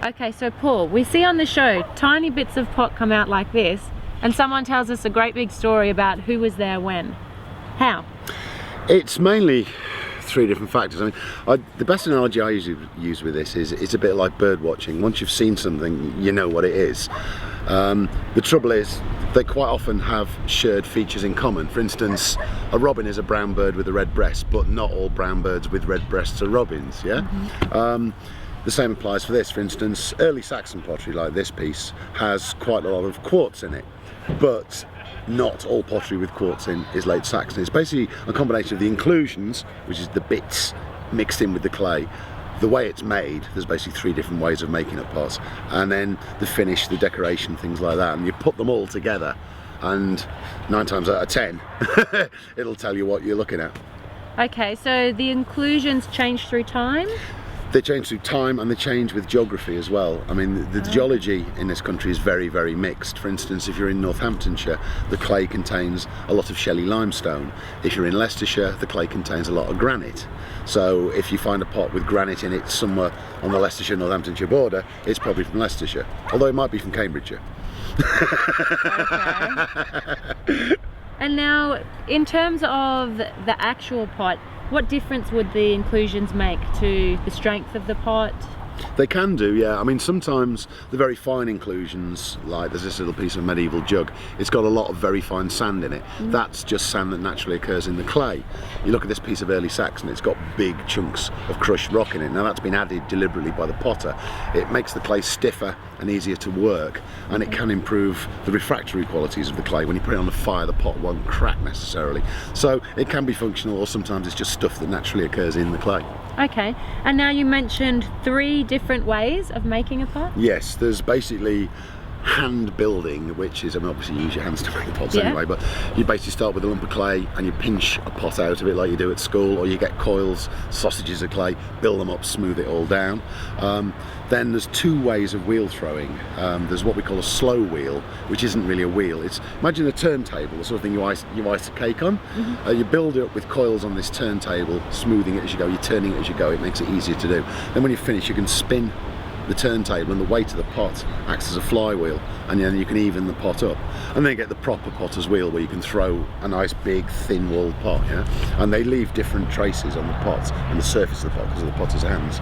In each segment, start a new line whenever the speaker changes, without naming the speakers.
Okay, so Paul, we see on the show tiny bits of pot come out like this, and someone tells us a great big story about who was there when. How?
It's mainly three different factors. I mean, the best analogy I usually use with this is it's a bit like bird watching. Once you've seen something, you know what it is. The trouble is, they quite often have shared features in common. For instance, a robin is a brown bird with a red breast, but not all brown birds with red breasts are robins, yeah? The same applies for this. For instance, early Saxon pottery, like this piece, has quite a lot of quartz in it, but not all pottery with quartz in is late Saxon. It's basically a combination of the inclusions, which is the bits mixed in with the clay, the way it's made. There's basically three different ways of making up pots, and then the finish, the decoration, things like that, and you put them all together, and 9 times out of 10 it'll tell you what you're looking at.
Okay, so the inclusions change through time?
They change through time, and they change with geography as well. I mean, the geology in this country is very, very mixed. For instance, if you're in Northamptonshire, the clay contains a lot of shelly limestone. If you're in Leicestershire, the clay contains a lot of granite. So if you find a pot with granite in it somewhere on the Leicestershire-Northamptonshire border, it's probably from Leicestershire, although it might be from Cambridgeshire.
Okay. And now, in terms of the actual pot, what difference would the inclusions make to the strength of the pot?
They can do, yeah. I mean, sometimes the very fine inclusions, like there's this little piece of medieval jug, it's got a lot of very fine sand in it. That's just sand that naturally occurs in the clay. You look at this piece of early Saxon, it's got big chunks of crushed rock in it. Now that's been added deliberately by the potter. It makes the clay stiffer and easier to work, and it can improve the refractory qualities of the clay. When you put it on the fire, the pot won't crack necessarily. So it can be functional, or sometimes it's just stuff that naturally occurs in the clay.
Okay, and now you mentioned 3 different ways of making a pot?
Yes, there's basically hand building, which is, I mean, obviously you use your hands to make the pots anyway, but you basically start with a lump of clay and you pinch a pot out of it like you do at school, or you get coils, sausages of clay, build them up, smooth it all down. Then there's 2 ways of wheel throwing. There's what we call a slow wheel, which isn't really a wheel. It's, imagine a turntable, the sort of thing you ice a cake on. You build it up with coils on this turntable, smoothing it as you go, you're turning it as you go, it makes it easier to do. Then when you finish, you can spin the turntable, and the weight of the pot acts as a flywheel, and then you can even the pot up, and then you get the proper potter's wheel where you can throw a nice big thin walled pot, yeah, and they leave different traces on the pot and the surface of the pot because of the potter's hands.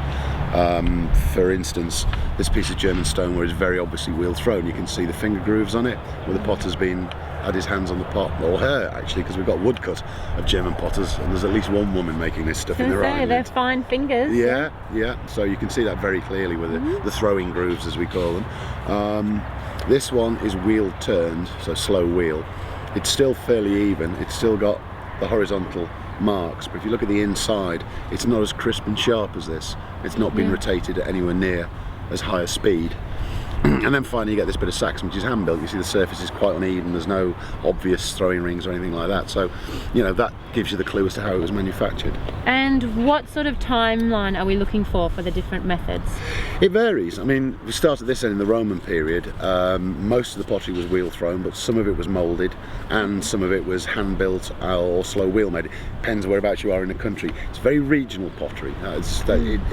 For instance, this piece of German stoneware is very obviously wheel thrown. You can see the finger grooves on it where the potter's been had his hands on the pot, or her actually, because we've got woodcut of German potters, and there's at least one woman making this stuff in their own.
They're fine fingers.
Yeah, yeah. So you can see that very clearly with the throwing grooves, as we call them. This one is wheel turned, so slow wheel. It's still fairly even. It's still got the horizontal marks, but if you look at the inside, it's not as crisp and sharp as this. It's not been rotated at anywhere near as high a speed. And then finally you get this bit of Saxon, which is hand built. You see the surface is quite uneven, there's no obvious throwing rings or anything like that, so you know that gives you the clue as to how it was manufactured.
And what sort of timeline are we looking for the different methods?
It varies. I mean, we started this in the Roman period. Most of the pottery was wheel thrown, but some of it was moulded and some of it was hand built or slow wheel made. It depends whereabouts you are in the country. It's very regional pottery.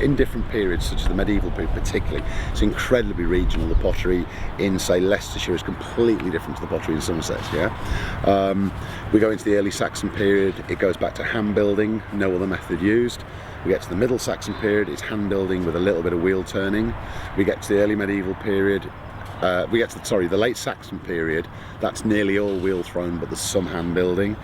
In different periods, such as the medieval period particularly, it's incredibly regional. The pottery in, say, Leicestershire is completely different to the pottery in Somerset, yeah? We go into the early Saxon period, it goes back to hand building, no other method used. We get to the Middle Saxon period, it's hand building with a little bit of wheel turning. We get to the early medieval period, the late Saxon period, that's nearly all wheel thrown, but there's some hand building.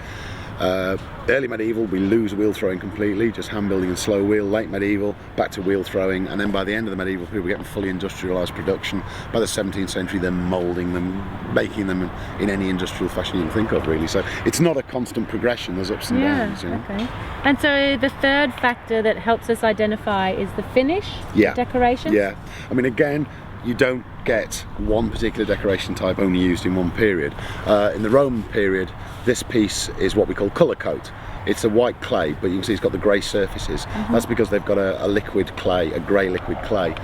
Early medieval, we lose wheel throwing completely, just hand building and slow wheel. Late medieval, back to wheel throwing, and then by the end of the medieval period, we're getting fully industrialised production. By the 17th century, they're moulding them, making them in any industrial fashion you can think of, really. So it's not a constant progression, there's ups and downs. You know?
Okay. And so the third factor that helps us identify is the finish, the decoration?
Yeah, I mean, again, you don't get one particular decoration type only used in one period. In the Roman period, this piece is what we call colour coat. It's a white clay, but you can see it's got the grey surfaces. That's because they've got a liquid clay, a grey liquid clay,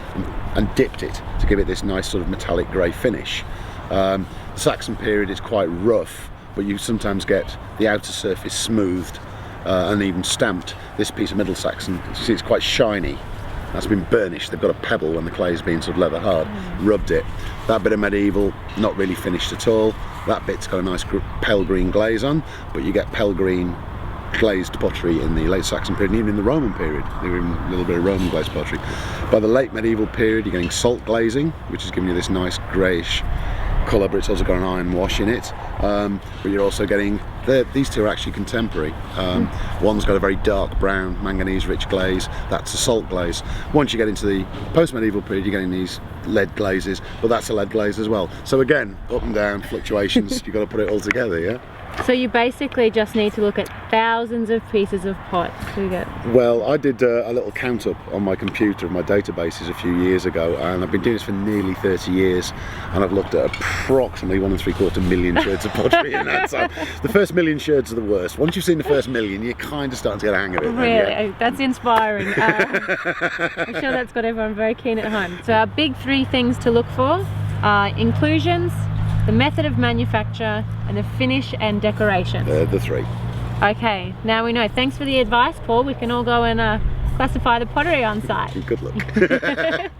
and dipped it to give it this nice sort of metallic grey finish. The Saxon period is quite rough, but you sometimes get the outer surface smoothed and even stamped. This piece of Middle Saxon, you see it's quite shiny. that's been burnished. They've got a pebble when the clay's been sort of leather hard, rubbed it. That bit of medieval, not really finished at all. That bit's got a nice pale green glaze on, but you get pale green glazed pottery in the late Saxon period, and even in the Roman period. There were even a little bit of Roman glazed pottery. By the late medieval period, you're getting salt glazing, which is giving you this nice greyish colour, but it's also got an iron wash in it. But you're also getting, these two are actually contemporary. One's got a very dark brown, manganese-rich glaze. That's a salt glaze. Once you get into the post-medieval period, you're getting these lead glazes, but that's a lead glaze as well. So again, up and down fluctuations. You've got to put it all together, yeah.
So you basically just need to look at thousands of pieces of pot to get...
Well, I did a little count up on my computer of my databases a few years ago, and I've been doing this for nearly 30 years, and I've looked at approximately 1.75 million sherds of pottery in that time. The first million sherds are the worst. Once you've seen the first million, you're kind of starting to get a hang of it.
Really? Yeah. That's inspiring. I'm sure that's got everyone very keen at home. So our big 3 things to look for are inclusions, the method of manufacture, and the finish and decoration.
The 3.
Okay, now we know. Thanks for the advice, Paul. We can all go and classify the pottery on site.
Good luck.